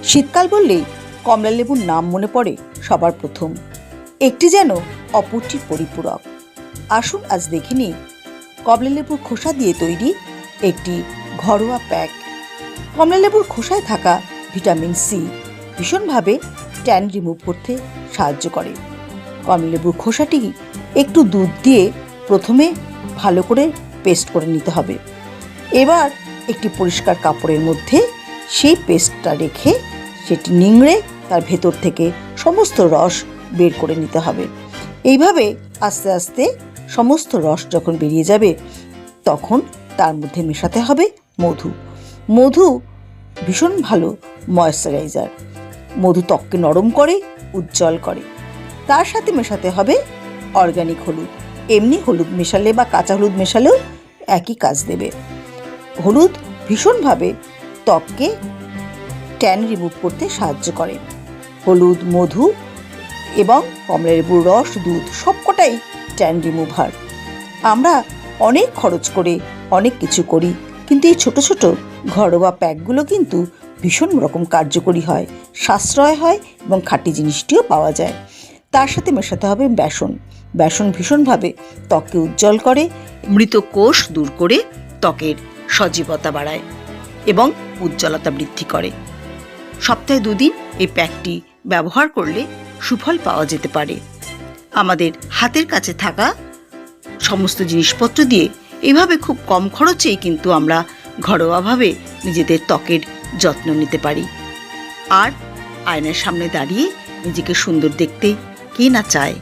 শীতকাল বললেই কমলা লেবুর নাম মনে পড়ে সবার প্রথম। একটি যেন অপরটির পরিপূরক। আসুন আজ দেখে নিই কমলা লেবুর খোসা দিয়ে তৈরি একটি ঘরোয়া প্যাক। কমলা লেবুর খোসায় থাকা ভিটামিন সি ভীষণভাবে ট্যান রিমুভ করতে সাহায্য করে। কমলা লেবুর খোসাটি একটু দুধ দিয়ে প্রথমে ভালো করে পেস্ট করে নিতে হবে। এবার একটি পরিষ্কার কাপড়ের মধ্যে সেই পেস্টটা রেখে সেটি নিংড়ে তার ভেতর থেকে সমস্ত রস বের করে নিতে হবে। এইভাবে আস্তে আস্তে সমস্ত রস যখন বেরিয়ে যাবে তখন তার মধ্যে মেশাতে হবে মধু। মধু ভীষণ ভালো ময়েশ্চারাইজার। মধু ত্বককে নরম করে, উজ্জ্বল করে। তার সাথে মেশাতে হবে অর্গানিক হলুদ। এমনি হলুদ মেশালে বা কাঁচা হলুদ মেশালেও একই কাজ দেবে। হলুদ ভীষণভাবে ত্বককে ট্যান রিমুভ করতে সাহায্য করে। হলুদ, মধু এবং কমলা লেবুর রস, দুধ সবকটাই ট্যান রিমুভার। আমরা অনেক খরচ করে অনেক কিছু করি, কিন্তু এই ছোট ছোট ঘরোয়া প্যাকগুলো কিন্তু ভীষণ রকম কার্যকরী হয়, সাশ্রয় হয় এবং খাঁটি জিনিসটিও পাওয়া যায়। তার সাথে মেশাতে হবে বেসন। বেসন ভীষণভাবে ত্বককে উজ্জ্বল করে, মৃত কোষ দূর করে ত্বকের সজীবতা বাড়ায় এবং উজ্জ্বলতা বৃদ্ধি করে। সপ্তাহে 2 দিন এই প্যাকটি ব্যবহার করলে সুফল পাওয়া যেতে পারে। আমাদের হাতের কাছে থাকা সমস্ত জিনিসপত্র দিয়ে এভাবে খুব কম খরচেই কিন্তু আমরা ঘরোয়াভাবে নিজেদের ত্বকের যত্ন নিতে পারি। আর আয়নার সামনে দাঁড়িয়ে নিজেকে সুন্দর দেখতে কে না চায়।